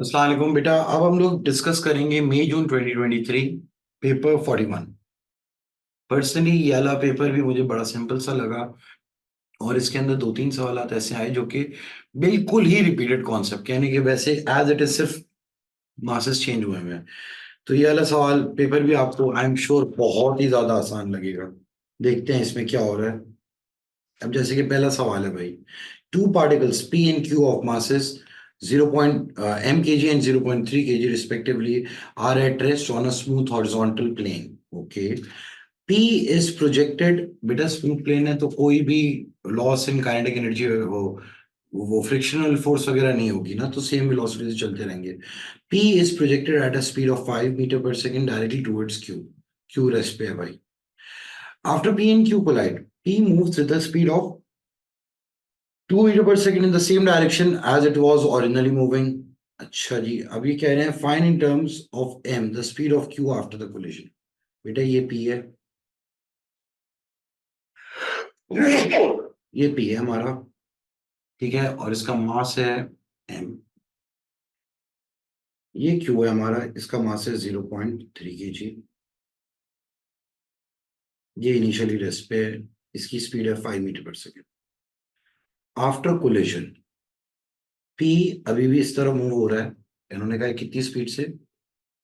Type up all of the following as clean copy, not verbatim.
अस्सलाम वालेकुम बेटा। अब हम लोग डिस्कस करेंगे मई जून 2023 पेपर 41। पर्सनली ये वाला पेपर भी मुझे बड़ा सिंपल सा लगा और इसके अंदर दो तीन सवाल ऐसे आए जो कि बिल्कुल ही रिपीटेड कॉन्सेप्ट, यानी कि वैसे एज इट इज, सिर्फ मासेस चेंज हुए हैं। तो ये वाला सवाल पेपर भी आपको आई एम श्योर बहुत ही ज्यादा आसान लगेगा। देखते हैं इसमें क्या हो रहा है। अब जैसे कि पहला सवाल है भाई, two particles P and Q of masses 0. mkg and 0.3 kg respectively are at rest on a smooth horizontal plane. Okay. P is projected, बेटा स्मूथ प्लेन है तो कोई भी लॉस इन काइनेटिक एनर्जी वो फ्रिक्शनल फोर्स वगैरह नहीं होगी ना, तो सेम वेलोसिटी से चलते रहेंगे। P is projected at a speed of 5 meter per second directly towards Q. Q rest पे है भाई। After P and Q collide, P moves with the speed of 2 metre पर second in the same direction as it was originally moving. अच्छा जी, अब ये कह रहे हैं find in terms of M the speed of Q after the collision. बेटा ये पी है, ये पी है हमारा, ठीक है, और इसका मास है एम। ये क्यू है हमारा, इसका मास है 0.3 kg। ये इनिशियली रेस्ट पे है, इसकी स्पीड है 5 मीटर पर सेकेंड। आफ्टर कोलिजन पी अभी भी इस तरह मूव हो रहा है, इन्होंने कहा कितनी स्पीड से,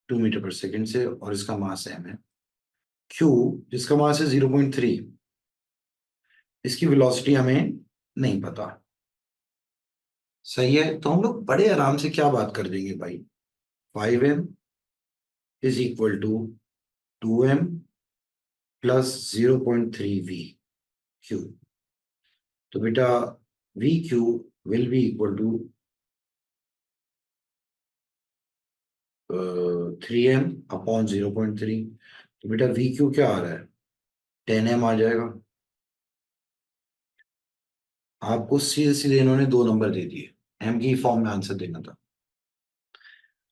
2 मीटर पर सेकेंड से, और इसका मास एम है। क्यू जिसका मास है 0.3, इसकी वेलोसिटी हमें नहीं पता। सही है, तो हम लोग बड़े आराम से क्या बात कर देंगे भाई, 5m is equal to 2m plus 0.3 v Q. तो बेटा V Q will be equal to 3m upon 0.3। तो बेटा वी क्यू क्या आ रहा है, 10m आ जाएगा। आपको सीधे सीधे इन्होंने दो नंबर दे दिए, एम की फॉर्म में आंसर देना था।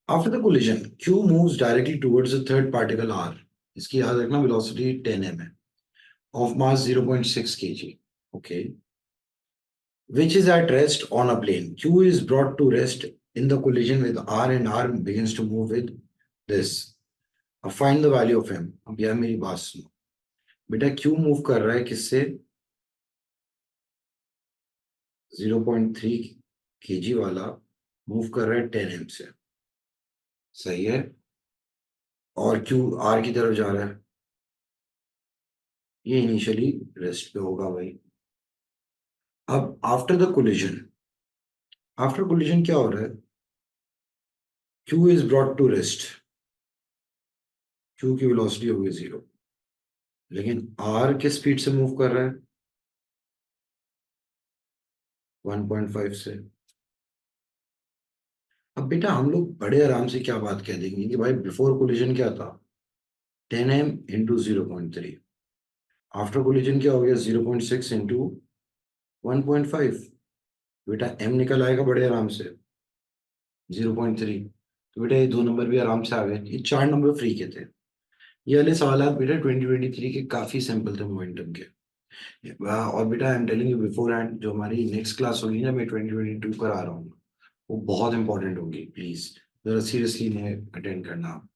After the collision, Q moves directly towards the third particle R. इसकी याद रखना velocity 10m है, of mass 0.6 kg. Okay. Which is at rest on a plane. Q is brought to rest in the collision with R and R begins to move with this. अब find the value of M. अब यार मेरी बात सुनो बेटा, Q move कर रहा है किससे, 0.3 kg वाला मूव कर रहा है 10m से। सही है, और Q R की तरफ जा रहा है, ये इनिशियली रेस्ट पे होगा भाई। अब आफ्टर कोलिजन क्या हो रहा है, Q is brought to rest, Q की वेलोसिटी हो गई 0, लेकिन आर किस स्पीड से मूव कर रहा है, 1.5 से। अब बेटा हम लोग बड़े आराम से क्या बात कह देंगे कि भाई बिफोर कोलिजन क्या था, 10m इंटू 0.3, आफ्टर कोलिजन क्या हो गया, 0.6 इंटू 1.5। बेटा m निकल आएगा बड़े आराम से, 0.3। तो बेटा ये दो नंबर भी आराम से आ गए, ये चार नंबर फ्री के थे। ये वाले सवाल बेटा 2023 के काफी सिंपल थे मोमेंटम के। और बेटा I am telling you before hand, जो हमारी नेक्स्ट क्लास होगी ना, मैं 2022 करा रहा हूँ, वो बहुत इंपॉर्टेंट होगी। प्लीज जरा सीरियसली इन्हें अटेंड करना।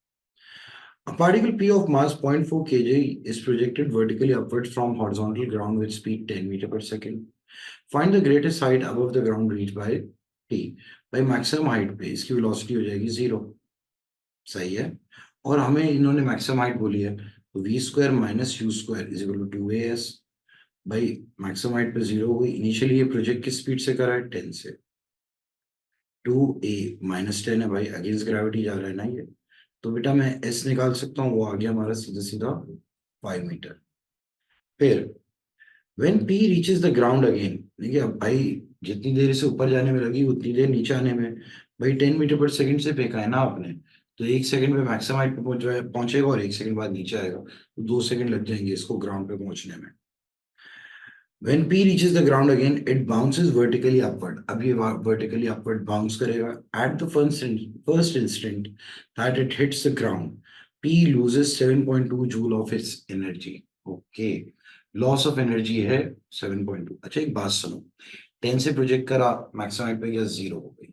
A particle P of mass 0.4 kg is projected vertically upwards from horizontal ground with speed 10 meter per second. Find the greatest height above the ground reached by T. by maximum height पे इसकी velocity हो जाएगी 0। सही है, और हमें इन्होंने maximum height बोली है, तो V square minus U square is equal to 2as। भाई मैक्सिमम हाइट पे 0 हो गई, इनिशियली ये प्रोजेक्ट किस स्पीड से करा है, 10 से। 2a माइनस 10 है भाई, अगेंस्ट ग्रेविटी जा रहा है ना ये, तो बेटा मैं s निकाल सकता हूँ, वो आ गया हमारा सीधा सीधा 5 मीटर। फिर when p reaches the ground again, देखिए अब भाई जितनी देर से ऊपर जाने में लगी उतनी देर नीचे आने में, भाई 10 मीटर पर सेकंड से फेंका है ना आपने, तो एक सेकंड में मैक्सिमम हाइट पे पहुंचेगा और एक सेकंड बाद नीचे आएगा, तो 2 सेकंड लग जाएंगे इसको ग्राउंड पे पहुंचने में। When P reaches the ground again, it bounces vertically upward. अब ये vertically upward bounce करेगा. At the first instant that it hits the ground, P loses 7.2 joule of its energy. Okay. Loss of energy है 7.2। अच्छा एक बात सुनो, 10 से project करा, मैक्सिमम हाइट पे गया 0 हो गई,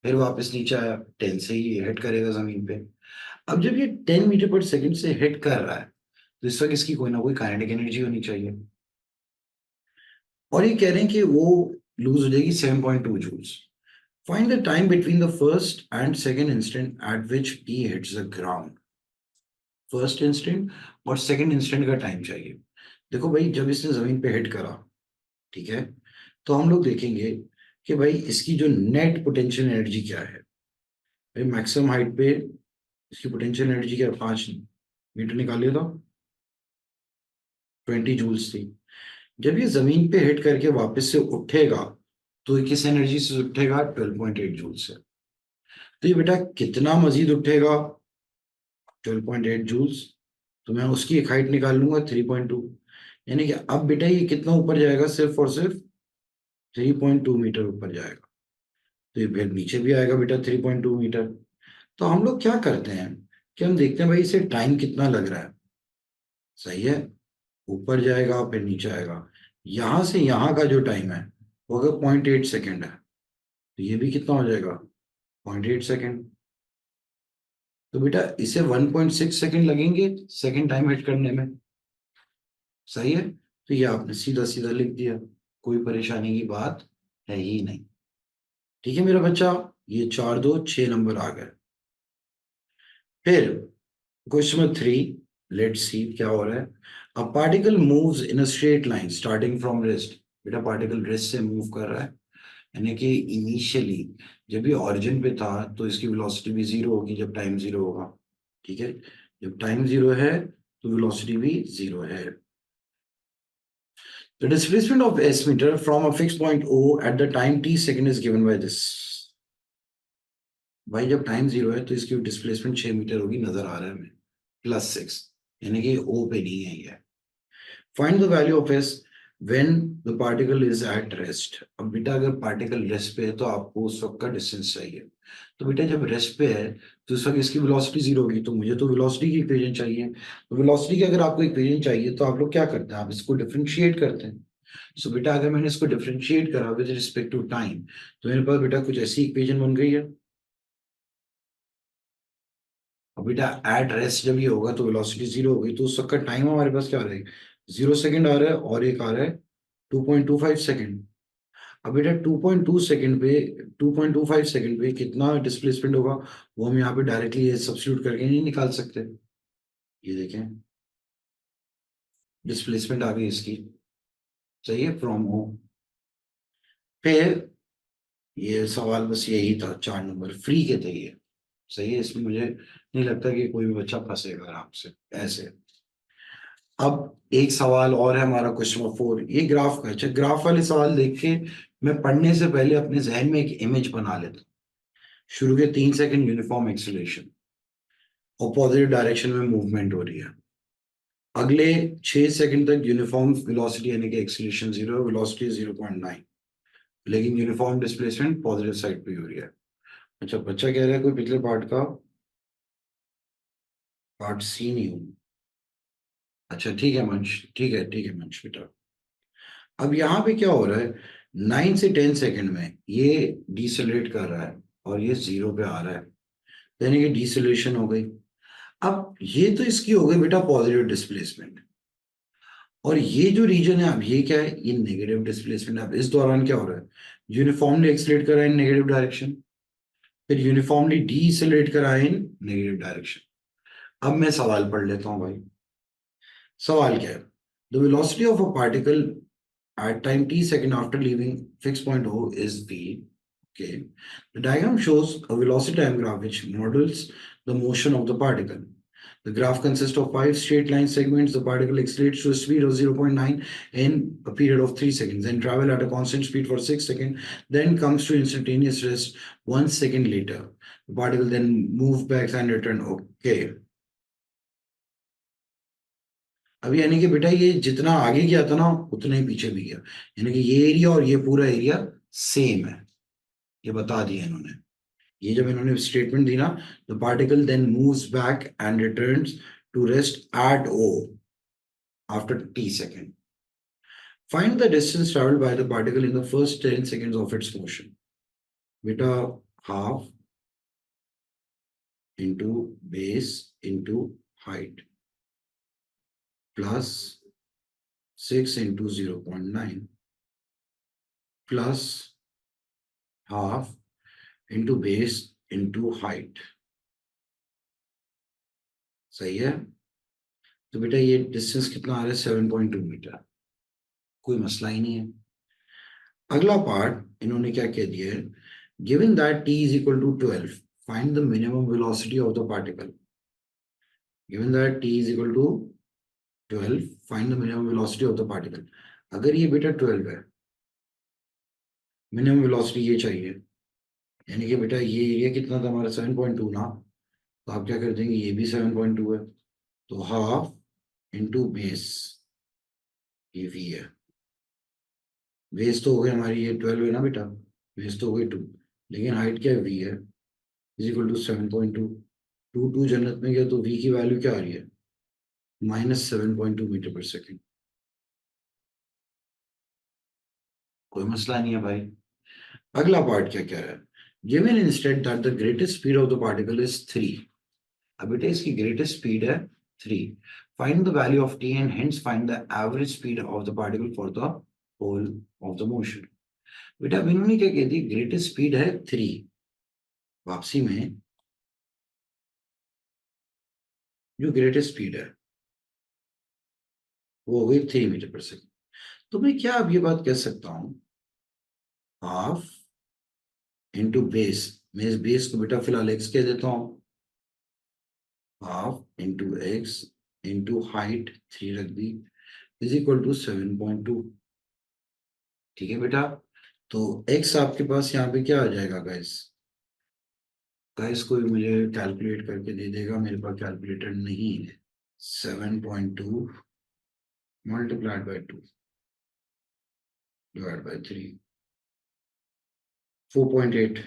फिर वापस नीचे आया, 10 से ही हिट करेगा जमीन पे। अब जब ये 10 मीटर पर सेकंड से हिट कर रहा है तो इस वक्त इसकी कोई ना कोई काइनेटिक एनर्जी होनी चाहिए, और ये कह रहे हैं कि वो लूज हो जाएगी 7.2 joules. Find the time between the first and second instant at which P hits the ground. First instant और सेकंड इंस्टेंट का टाइम चाहिए। देखो भाई, जब इसने जमीन पे हिट करा, ठीक है, तो हम लोग देखेंगे कि भाई इसकी जो नेट पोटेंशियल एनर्जी क्या है। भाई मैक्सिमम हाइट पे इसकी पोटेंशियल एनर्जी क्या, 5 मीटर निकालिए तो 20 जूल्स थी। जब ये जमीन पे हिट करके वापस से उठेगा तो ये किस एनर्जी से उठेगा, 12.8 जूल से। तो ये बेटा कितना मजीद उठेगा, 12.8 जूल्स। तो मैं उसकी एक हाइट निकाल लूंगा 3.2, यानी कि अब बेटा ये कितना ऊपर जाएगा, सिर्फ और सिर्फ 3.2 मीटर ऊपर जाएगा। तो ये फिर नीचे भी आएगा बेटा 3.2 मीटर। तो हम लोग क्या करते हैं कि हम देखते हैं भाई इसे टाइम कितना लग रहा है। सही है, ऊपर जाएगा फिर नीचे आएगा, यहां से यहां का जो टाइम है वो अगर 0.8 सेकेंड है तो ये भी कितना हो जाएगा, 0.8 सेकेंड। तो बेटा इसे 1.6 सेकेंड लगेंगे सेकेंड टाइम हिट करने में। सही है, तो ये आपने सीधा सीधा लिख दिया, कोई परेशानी की बात है ही नहीं। ठीक है मेरा बच्चा, ये 4 2 6 नंबर आ गए। फिर क्वेश्चन नंबर 3, लेट्स सी क्या हो रहा है। A particle moves in a straight line starting from rest. बेटा पार्टिकल रेस्ट से मूव कर रहा है, यानी कि इनिशियली जब ये ऑरिजिन पे था तो इसकी वेलोसिटी भी जीरो होगी जब टाइम जीरो होगा। ठीक है, जब टाइम जीरो है तो वेलोसिटी भी जीरो है। The displacement of S meter from a fixed point O at the time t second is given by this. भाई जब टाइम जीरो है तो इसकी डिस्प्लेसमेंट 6 मीटर होगी, नजर आ रहा है हमें, +6, यानी कि O पे नहीं है ये। Find the value of S when the particle is at rest. अब बेटा अगर पार्टिकल रेस्ट पे है तो आपको उस वक्त का डिस्टेंस चाहिए। तो बेटा जब रेस्ट पे है तो उस वक्त इसकी वेलोसिटी जीरो होगी, तो मुझे तो वेलोसिटी की इक्वेशन चाहिए। तो वेलोसिटी की अगर आपको इक्वेशन चाहिए तो आप लोग क्या करते हैं, आप इसको डिफरेंशिएट करते हैं। सो बेटा अगर मैंने इसको डिफरेंशिएट करा विद रिस्पेक्ट टू टाइम तो मेरे पास बेटा कुछ ऐसी इक्वेशन बन गई है। अब बेटा एट रेस्ट जब ये होगा तो वेलोसिटी जीरो होगी, तो उस वक्त का टाइम हमारे पास क्या आ रहा है, 0 सेकंड आ रहा है, और एक आ रहा है 2.25 सेकंड। अब बेटा 2.2 सेकंड पे 2.25 सेकंड पे कितना डिस्प्लेसमेंट होगा, वो हम यहाँ पे डायरेक्टली ये सब्स्टिट्यूट करके नहीं निकाल सकते। ये देखें, डिस्प्लेसमेंट आ गई इसकी, सही है, फ्रॉम होम। फिर ये सवाल बस यही था, 4 नंबर फ्री के थे ये। सही है, इसमें मुझे नहीं लगता कि कोई भी बच्चा फंसेगा आराम से ऐसे। अब एक सवाल और है हमारा, क्वेश्चन नंबर 4, ये ग्राफ का। अच्छा, ग्राफ वाले सवाल देख के मैं पढ़ने से पहले अपने जहन में एक इमेज बना लेता हूँ। शुरू के 3 second uniform acceleration, opposite direction में मूवमेंट हो रही है। अगले 6 सेकंड तक यूनिफॉर्म वेलोसिटी यानी कि एक्सीलरेशन जीरो, वेलोसिटी 0.9, लेकिन यूनिफॉर्म डिस्प्लेसमेंट पॉजिटिव साइड पे हो रही है। अच्छा, बच्चा कह रहा है कोई पिछले पार्ट का पार्ट सी नहीं हूँ। अच्छा ठीक है मंश, ठीक है मंश बेटा। अब यहाँ पे क्या हो रहा है, 9 से 10 सेकंड में ये डिसेलरेट कर रहा है और ये जीरो पे आ रहा है, यानी कि डिसेलेशन हो गई। अब ये तो इसकी हो गई बेटा पॉजिटिव डिस्प्लेसमेंट, और ये जो रीजन है अब ये क्या है, ये नेगेटिव डिस्प्लेसमेंट। अब इस दौरान क्या हो रहा है, यूनिफॉर्मली एक्सलेट कर रहा है इन नेगेटिव डायरेक्शन, फिर यूनिफॉर्मली डीसेलरेट कर रहा है इन नेगेटिव डायरेक्शन। अब मैं सवाल पढ़ लेता हूँ भाई। सवाल क्या है, the velocity of a particle at time t second after leaving fixed point O is v. Okay. The diagram shows a velocity time graph which models the motion of the particle. The graph consists of 5 straight line segments. The particle accelerates to a speed of 0.9 in a period of 3 seconds, then travel at a constant speed for 6 seconds, then comes to instantaneous rest 1 second later. The particle then moves back and return. Okay. अब यानी कि बेटा ये जितना आगे गया था ना उतना ही पीछे भी गया, यानी कि ये एरिया और ये पूरा एरिया सेम है, ये बता दिया इन्होंने। ये जब इन्होंने स्टेटमेंट दी ना, the particle then moves back and returns to rest at O after T second. Find the distance travelled by the particle in the first 10 seconds of its motion. बेटा half into base into height plus 6 into 0.9 plus half into base into height. सही है। तो बेटा ये distance कितना आ रहा है 7.2 metre, कोई मसला ही नहीं है। अगला पार्ट इन्होंने क्या कह दिया है, given that t is equal to 12 find the minimum velocity of the particle. Given that t is equal to 12 find the minimum velocity of the particle. अगर ये बेटा 12 है, मिनिमम वेलोसिटी ये चाहिए, यानी कि बेटा ये एरिया कितना था हमारा 7.2 ना, तो आप क्या कर देंगे, ये भी 7.2 है, तो हाफ इंटू बेस, ये v है। बेस तो हो गई हमारी ये 12 है ना बेटा, बेस तो हो गई 2, लेकिन हाइट क्या है v है, इज इक्वल टू 7.2। 2 जन्नत में गया तो v की वैल्यू क्या आ रही है, -7.2 मीटर पर सेकेंड। कोई मसला नहीं है भाई। अगला पार्ट क्या कह रहा है, given instead that the greatest speed of the particle is 3। अब बेटा इसकी ग्रेटेस्ट स्पीड है 3, find the value of t and hence find the average speed of the particle for the whole of the motion. बेटा अब इन्होंने क्या कह दी, greatest speed है 3, वापसी में जो ग्रेटेस्ट स्पीड है वो हो गई 3 मीटर पर सेकेंड। तो मैं क्या अब ये बात कह सकता हूं, हाफ इंटू बेस, मैं इस बेस को बेटा फिलहाल एक्स कह देता हूं, half into x into height 3 रख दी, इज इक्वल टू 7.2। ठीक है बेटा, तो एक्स आपके पास यहाँ पे क्या आ जाएगा गाइस, गाइस कोई मुझे कैलकुलेट करके दे देगा, मेरे पास कैलकुलेटर नहीं है। 7.2 मल्टीप्लाइड बाई 2 डिवाइड बाई 3, 4.8।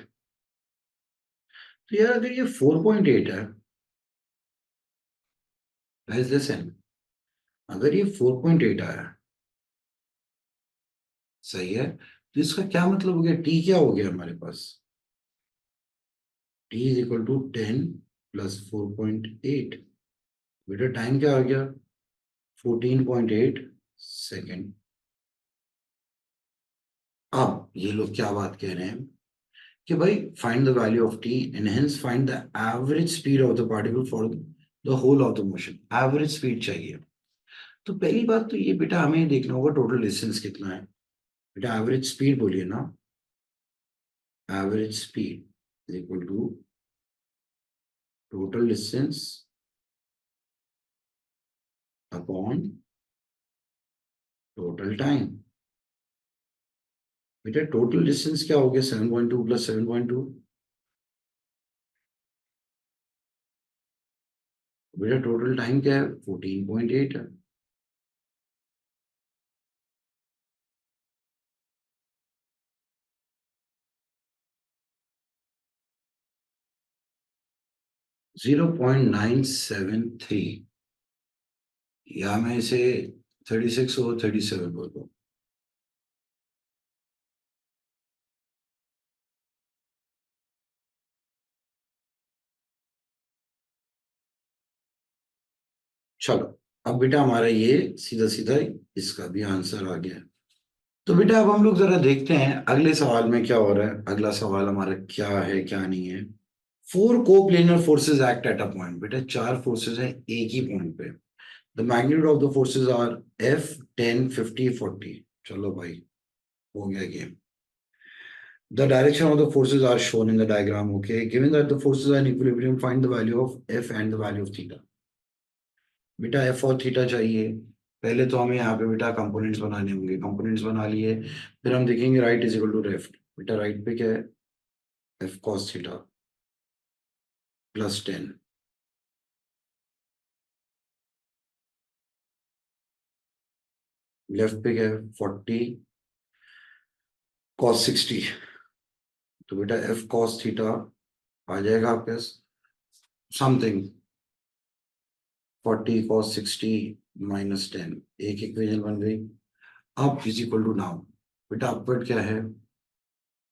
तो यार अगर ये 4.8 है, गाइस लिसन, अगर ये 4.8 आया, सही है, तो इसका क्या मतलब हो गया, टी क्या हो गया हमारे पास, T is equal to 10 plus 4.8। बेटा टाइम क्या आ गया, 14.8 सेकेंड। अब ये लोग क्या बात कह रहे हैं कि भाई find the value of T and hence find the average speed of the particle for the whole of the motion. Average speed चाहिए। तो पहली बात तो ये बेटा हमें देखना होगा टोटल डिस्टेंस कितना है। बेटा एवरेज स्पीड बोलिए ना, average speed is equal to total distance upon total time. बेटा टोटल डिस्टेंस क्या हो गया, 7.2 प्लस 7.2। बेटा टोटल टाइम क्या है, 14.8 है। Zero point nine seven three, या मैं इसे 36 और 37 बोल दूं। चलो, अब बेटा हमारा ये सीधा सीधा इसका भी आंसर आ गया। तो बेटा अब हम लोग जरा देखते हैं अगले सवाल में क्या हो रहा है। अगला सवाल हमारा क्या है क्या नहीं है। 4 coplanar forces act at a point. बेटा 4 फोर्सेस हैं एक ही पॉइंट पे। The magnitude of the forces are F 10 50 40। चलो भाई, हो गया game. The direction of the forces are shown in the diagram. Okay, given that the forces are in equilibrium, find the value of F and the value of theta. बेटा F और theta चाहिए। पहले तो हमें यहाँ पे बेटा components बनाने होंगे। कंपोनेंट्स बना लिए, फिर हम देखेंगे right is equal to left. बेटा राइट पे क्या है, F cos theta plus 10, left पे क्या है 40 cos 60। तो बेटा F cos थीटा आ जाएगा आपके समथिंग 40 cos 60 माइनस 10, एक इक्वेशन बन गई। अब इज इक्वल टू नाउ, बेटा अपवर्ड क्या है,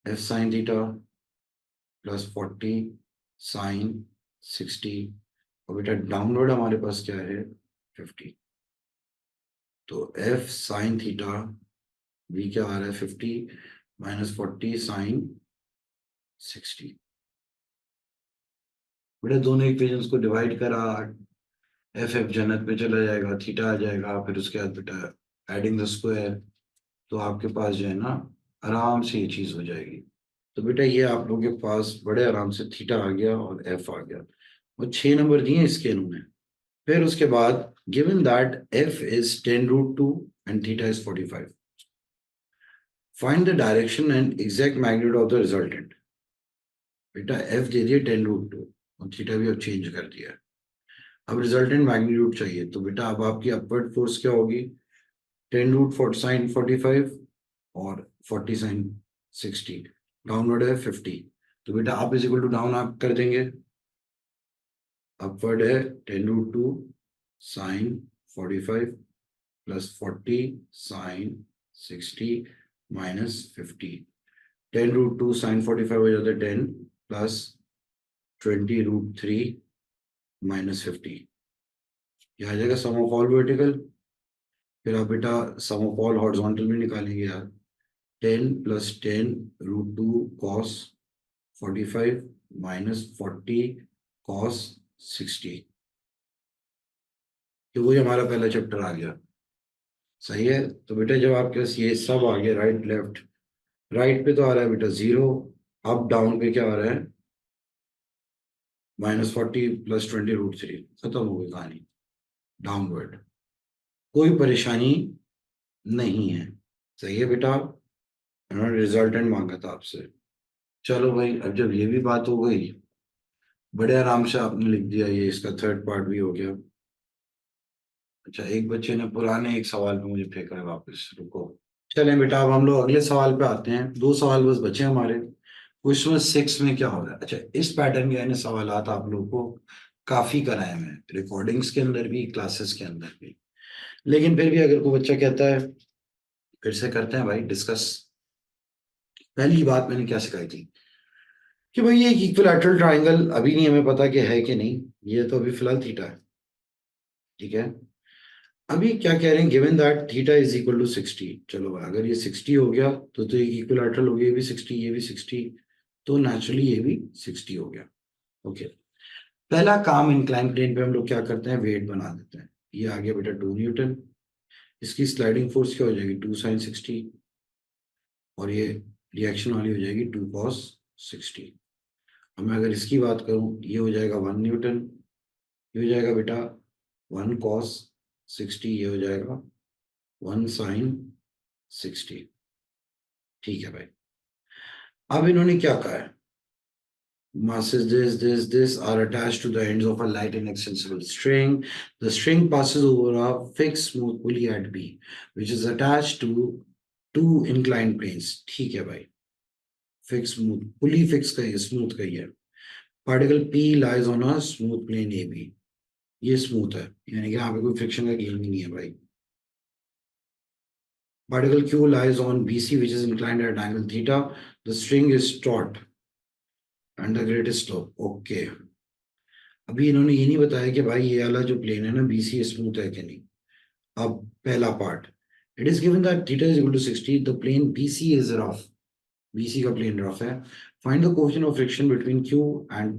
F sin theta plus 40 sine 60, और बेटा डाउनवर्ड हमारे पास क्या है 50। तो एफ साइन थीटा वी क्या आ रहा है 50 माइनस 40 साइन 60। बेटा दोनों इक्वेशंस को डिवाइड करा, एफ एफ जन्नत में चला जाएगा, थीटा आ जाएगा, फिर उसके बाद बेटा एडिंग द स्क्वायर, तो आपके पास जो है ना आराम से ये चीज हो जाएगी। तो बेटा ये आप लोगों के पास बड़े आराम से थीटा आ गया और एफ आ गया, और 6 नंबर दिए इसके इन्होंने। फिर उसके बाद given that F is 10√2 and theta is 45, find the direction and exact magnitude of the resultant. बेटा एफ दे दिए 10√2 और थीटा भी अब चेंज कर दिया है। अब रिजल्टेंट मैग्नीट्यूड चाहिए, तो बेटा अब आपकी अपवर्ड फोर्स क्या होगी 10√4 साइन 45 और 40 साइन 60, डाउनवर्ड है 50। तो बेटा आप इज इक्वल टू डाउन आप कर देंगे, अपवर्ड है 10√2 sine 45 plus 40 sine 60 minus 50। 10√2 sine 45 हो जाता है 10 प्लस 20√3 माइनस 50, यह आ जाएगा सम ऑफ ऑल वर्टिकल। फिर आप बेटा सम ऑफ ऑल हॉरिजॉन्टल में निकालेंगे यार, 10 प्लस 10√2 कॉस 45 माइनस 40 कॉस 60, तो वही हमारा पहला चैप्टर आ गया। सही है, तो बेटा जब आपके पास ये सब आ गया राइट लेफ्ट, राइट पे तो आ रहा है बेटा 0, अप डाउन पे क्या आ रहा है -40 प्लस 20√3, खत्म हो गई कहानी, डाउनवर्ड, कोई परेशानी नहीं है। सही है बेटा, उन्होंने रिजल्टेंट मांगा था आपसे। चलो भाई, अब जब ये भी बात हो गई, बड़े आराम से आपने लिख दिया, ये इसका थर्ड पार्ट भी हो गया। अच्छा, एक बच्चे ने पुराने एक सवाल पे मुझे फेंका है वापस, रुको। चलें बेटा, अब हम लोग अगले सवाल पे आते हैं, 2 सवाल बस बचे हमारे। क्वेश्चन 6 में क्या हो रहा है, अच्छा इस पैटर्न के यानी सवाल आप लोगों को काफी कराए हैं, रिकॉर्डिंग्स के अंदर भी क्लासेस के अंदर भी, लेकिन फिर भी अगर कोई बच्चा कहता है फिर से करते हैं भाई डिस्कस। पहली बात मैंने क्या सिखाई थी कि भाई ये एक इक्विलैटरल ट्राइंगल अभी नहीं हमें पता कि है कि नहीं, ये तो अभी फिलहाल थीटा है, ठीक है। अभी क्या कह रहे हैं, given that theta is equal to 60, चलो अगर ये 60 हो गया तो इक्विलैटरल हो गया, ये भी 60 ये भी 60, तो नेचुरली ये भी 60 हो गया। ओके, पहला काम इंक्लाइन प्लेन पे हम लोग क्या करते हैं, वेट बना देते हैं। ये आ गया बेटा 2 न्यूटन, इसकी स्लाइडिंग फोर्स क्या हो जाएगी 2 साइन 60, और ये रिएक्शन वाली हो जाएगी 2 कॉस 60। अब मैं अगर इसकी बात करूं, ये हो जाएगा 1 न्यूटन, ये हो जाएगा बेटा 1 cos 60, ये हो जाएगा 1 sin 60। ठीक है भाई, अब इन्होंने क्या कहा है, masses this are attached to the ends of a light inextensible string. The string passes over a fixed smooth pulley at B, which is attached to two inclined planes. ठीक है भाई, फिक्स स्मूथ पुली fix का है, smooth का ही है। Particle P lies on a smooth plane AB, ये smooth है, यानी कि यहाँ पे कोई फ्रिक्शन का गेन नहीं है भाई। Particle Q lies on BC, which is inclined at angle theta. The string is taut and the greatest slope. Okay. अभी इन्होंने ये नहीं बताया कि भाई ये वाला जो प्लेन है ना बीसी स्मूथ है कि नहीं। अब पहला part, it is given that theta is equal to 60, the plane BC is rough, BC का प्लेन रफ है। Find the coefficient of friction between Q and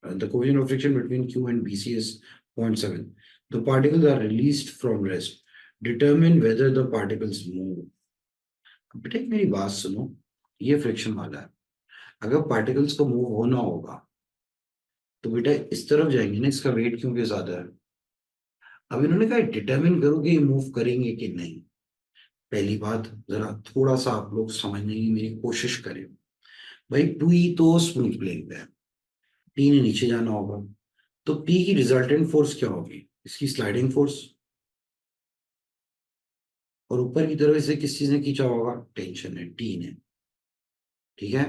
the coefficient of friction between Q and BC is 0.7, the particles are released from rest, determine whether the particles move. बेटा मेरी बात सुनो, ये friction वाला है, अगर particles को मूव होना होगा तो बेटा इस तरफ जाएंगे ना, इसका वेट क्योंकि ज्यादा है। अब इन्होंने कहा डिटरमिन करो कि ये मूव करेंगे कि नहीं। पहली बात जरा थोड़ा सा आप लोग समझने की मेरी कोशिश करें। भाई पी तो स्मूथ प्लेन पे है, पी ने नीचे जाना होगा, तो पी की रिजल्टेंट फोर्स क्या होगी, इसकी स्लाइडिंग फोर्स, और ऊपर की तरफ इसे किस चीज ने खींचा होगा, टेंशन है टी ने, ठीक है।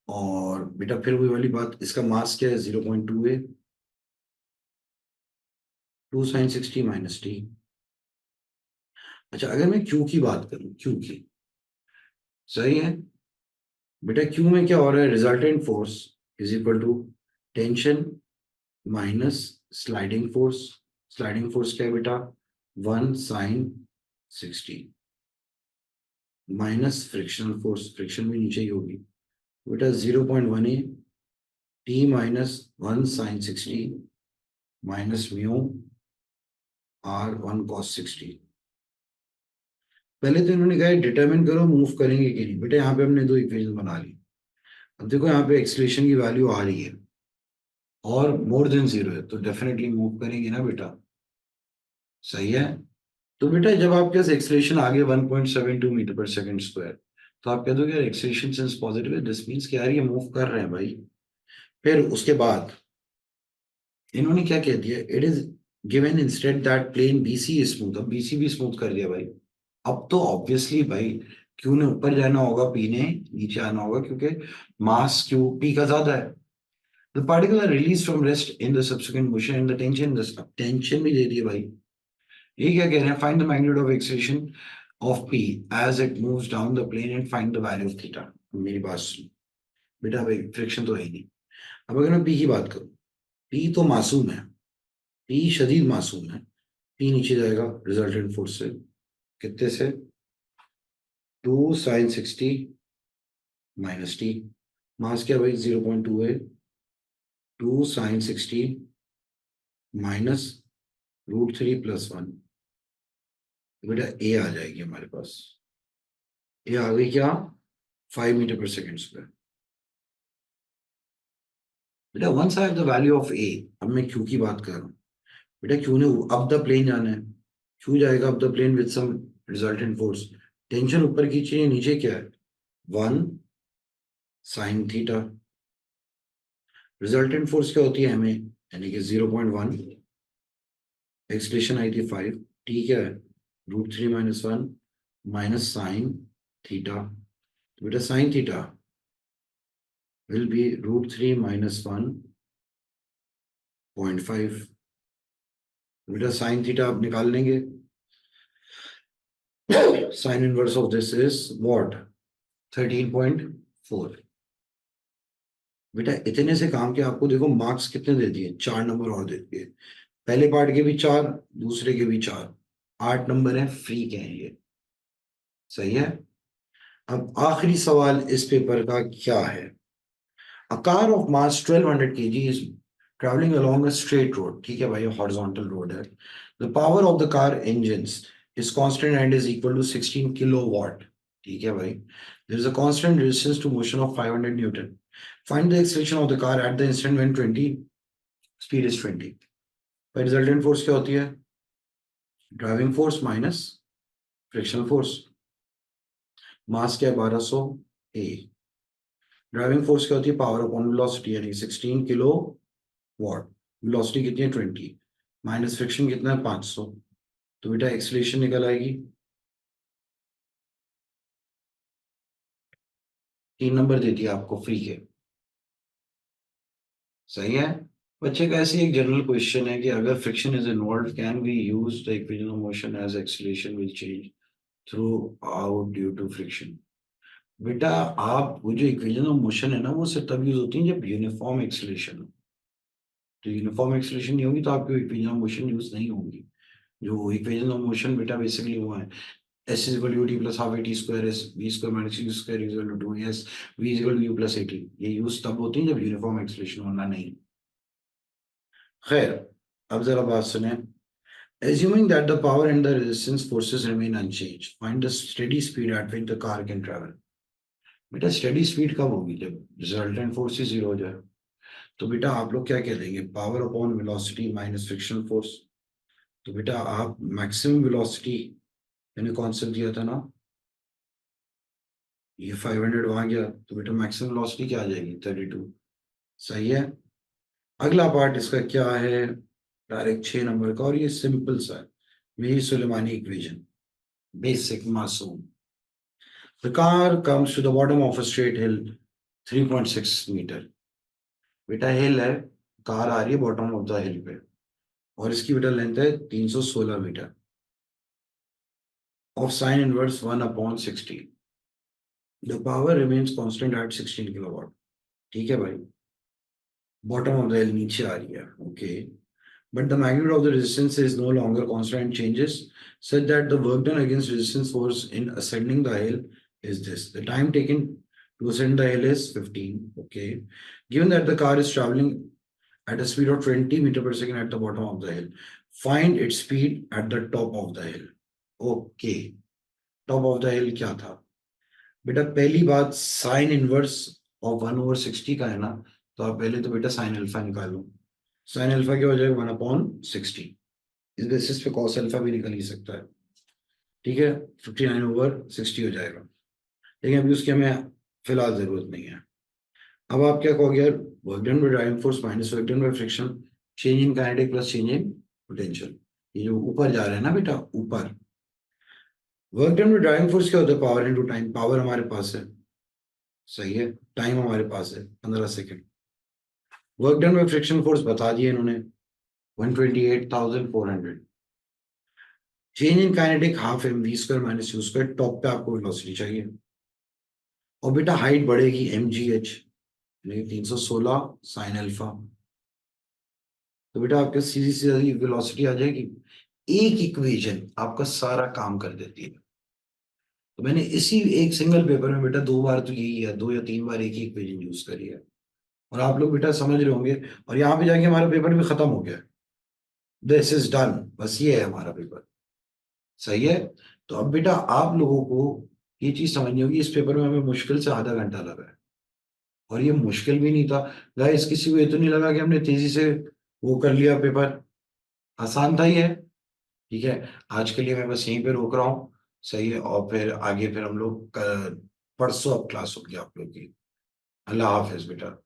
और बेटा फिर वही वाली बात, इसका मास क्या है 0.2 है, 2 साइन 60 माइनस टी। अच्छा अगर मैं क्यू की बात करूं, क्यू की, सही है, बेटा क्यू में क्या हो रहा है, resultant force is equal to tension minus sliding force. Sliding force क्या है बेटा, 1 sin 60 minus frictional force, friction भी नीचे ही होगी बेटा, 0.1 T minus 1 sin 60 minus mu r 1 cos 60। पहले तो इन्होंने कहा डिटरमिन करो मूव करेंगे कि नहीं, बेटा यहाँ पे हमने दो इक्वेशन बना ली। अब देखो यहाँ पे एक्सलेशन की वैल्यू आ रही है और मोर देन जीरो है, तो डेफिनेटली मूव करेंगे ना बेटा, सही है। तो बेटा जब आपके पास एक्सलेशन आ गया 1.72 मीटर पर सेकंड स्क्वायर, तो आप कह दोगे यार एक्सलेशन सिंस पॉजिटिव है, दिस मींस कि यार ये मूव कर रहे हैं भाई। फिर उसके बाद इन्होंने क्या कह दिया, it is given instead that plane BC is smooth. अब बीसी भी स्मूथ कर दिया भाई। अब तो ऑब्वियसली भाई क्यू ने ऊपर जाना होगा, पी ने नीचे आना होगा, क्योंकि मास क्यू पी का ज्यादा है। The particle are release from rest in the subsequent motion and the tension, tension भी दे दी है भाई। ये क्या कह रहे हैं, find the magnitude of acceleration of P as it moves down the plane and find the value of theta. मेरी बात सुन बेटा, भाई फ्रिक्शन तो है ही नहीं। अब अगर मैं पी की बात करूं, पी तो मासूम है, पी शदीद मासूम है। पी नीचे जाएगा रिजल्टेंट फोर्स से, कितने से, 2 sin 60 माइनस टी। मास क्या भाई 0.2 है, 2 sin 60 माइनस √3 + 1। बेटा ए आ जाएगी हमारे पास, ये आ गई क्या, 5 मीटर पर सेकेंड स्क्वायर। बेटा once I have the value of A, अब मैं क्यू की बात कर रहा हूँ। बेटा क्यू ने अब द प्लेन जाना है, क्यू जाएगा अब the plane with some resultant force. Tension ऊपर की चाहिए, नीचे क्या है, 1 sin थीटा। रिजल्टेंट फोर्स क्या होती है हमें, यानी कि 0.1, एक्सलेशन आई थी 5, टी क्या है, √3 - 1 माइनस साइन थीटा। तो बेटा साइन थीटा विल बी √3 - 1.5। बेटा साइन थीटा आप निकाल लेंगे, sine inverse of this is what, 13.4। बेटा इतने से काम किया, आपको देखो मार्क्स कितने दे दिए, 4 नंबर और दे दिए। पहले पार्ट के भी 4, दूसरे के भी 4, 8 नंबर है, फ्री के हैं ये, सही है। अब आखिरी सवाल इस पेपर का क्या है, a car of mass 1200 kg is travelling along a straight road, ठीक है भाई, हॉरिजॉन्टल रोड है। The power of the car engines is constant and is equal to 16 kilowatt, ठीक है भाई। There is a constant resistance to motion of 500 newton. Find the acceleration of the car at the instant when 20 speed is 20। भाई resultant force क्या होती है, driving force minus frictional force. Mass क्या है 1200 ए। Driving force क्या होती है, power upon velocity, यानी 16 किलो वॉट। वेलोसिटी कितनी है 20, माइनस फ्रिक्शन कितना है 500। तो बेटा एक्सीलरेशन निकल आएगी, 3 नंबर दे दिया आपको फ्री के, सही है। बच्चे का ऐसी एक जनरल क्वेश्चन है कि अगर friction is involve can we use the equation of motion as acceleration will change throughout due to friction. बेटा आप वो जो इक्वेशन ऑफ मोशन है ना, वो सिर्फ तब यूज होती है जब यूनिफॉर्म एक्सीलरेशन हो। तो यूनिफॉर्म एक्सीलरेशन नहीं होगी तो आपकी इक्वेशन ऑफ मोशन यूज नहीं होगी। जो इक्वेशन ऑफ मोशन बेटा बेसिकली वो है, S is equal to UT plus half AT square is V square minus U square is equal to 2S, V is equal to U plus AT। ये use तब होती है जब uniform expression होना नहीं। खैर, अब जरा बात सुने। Assuming that the power and the resistance forces remain unchanged, find the steady speed at which the car can travel। बेटा स्टेडी स्पीड कब होगी, जब रिजल्टेंट फोर्स ही जीरो हो जाए। तो बेटा आप लोग क्या कह देंगे, power upon velocity minus frictional force. तो बेटा आप मैक्सिमम वेलोसिटी, मैंने कॉन्सेप्ट दिया था ना, ये 500 वहां गया, तो बेटा मैक्सिमम वेलोसिटी क्या आ जाएगी 32, सही है। अगला पार्ट इसका क्या है, डायरेक्ट 6 नंबर का, और ये सिंपल सा है, मेरी सुलेमानी इक्वेशन, बेसिक मासूम। The car comes to the bottom of a straight hill 3.6 metre. बेटा हिल है, कार आ रही है बॉटम ऑफ द हिल पे, और इसकी बेटा लेंथ है 316 metre, of sine inverse 1/60। The power remains constant at 16 kilowatt. ठीक है भाई, बॉटम ऑफ द हिल नीचे आ रही है, okay, but the magnitude of the resistance is no longer constant and changes such that the work done against resistance force in ascending the hill is this. The time taken to ascend the hill is 15. Okay. Given that the car is traveling at a speed of 20 meter per second at the bottom of the hill, find its speed at the top of the hill. Okay. Top of the hill क्या था बेटा? पहली बात sine inverse of 1/60 का है ना, तो आप पहले तो बेटा साइन अल्फा निकालो। साइन अल्फा क्या हो जाएगा? 1/60। इस बेसिस पे कॉस अल्फा भी निकल ही सकता है। ठीक है, 59/60 हो जाएगा, लेकिन अभी उसकी हमें फिलहाल जरूरत नहीं है। अब आप क्या कहोगे यार? Work done bye driving force minus work done by friction, change in kinetic plus change in potential. ये जो ऊपर जा रहे हैं ना बेटा, ऊपर work done bye driving force क्या होता है? Power into time. पावर हमारे पास है, सही है, टाइम हमारे पास है 15 second. Work done by friction force बता दिए इन्होंने, 128,400। Change in kinetic half M V square minus U square. Top पे आपको वेलोसिटी चाहिए, और बेटा हाइट बढ़ेगी M G H, 316 sine alpha. तो बेटा आपके सीधी सीधी वेलोसिटी आ जाएगी। एक इक्वेशन आपका सारा काम कर देती है। तो मैंने इसी एक सिंगल पेपर में बेटा 2 बार तो यही है, 2 या 3 बार एक ही इक्वेशन यूज करी है, और आप लोग बेटा समझ रहे होंगे। और यहाँ पे जाके हमारा पेपर भी खत्म हो गया। दिस इज डन, बस ये है हमारा पेपर, सही है। तो अब बेटा आप लोगों को ये चीज समझनी होगी, इस पेपर में हमें मुश्किल से आधा घंटा लगा है, और ये मुश्किल भी नहीं था गाइस। किसी को ये तो नहीं लगा कि हमने तेजी से वो कर लिया पेपर, आसान था ही है। ठीक है, आज के लिए मैं बस यहीं पे रोक रहा हूँ, सही है। और फिर आगे फिर हम लोग परसों अब क्लास होगी आप लोग की। अल्लाह हाफिज बेटा।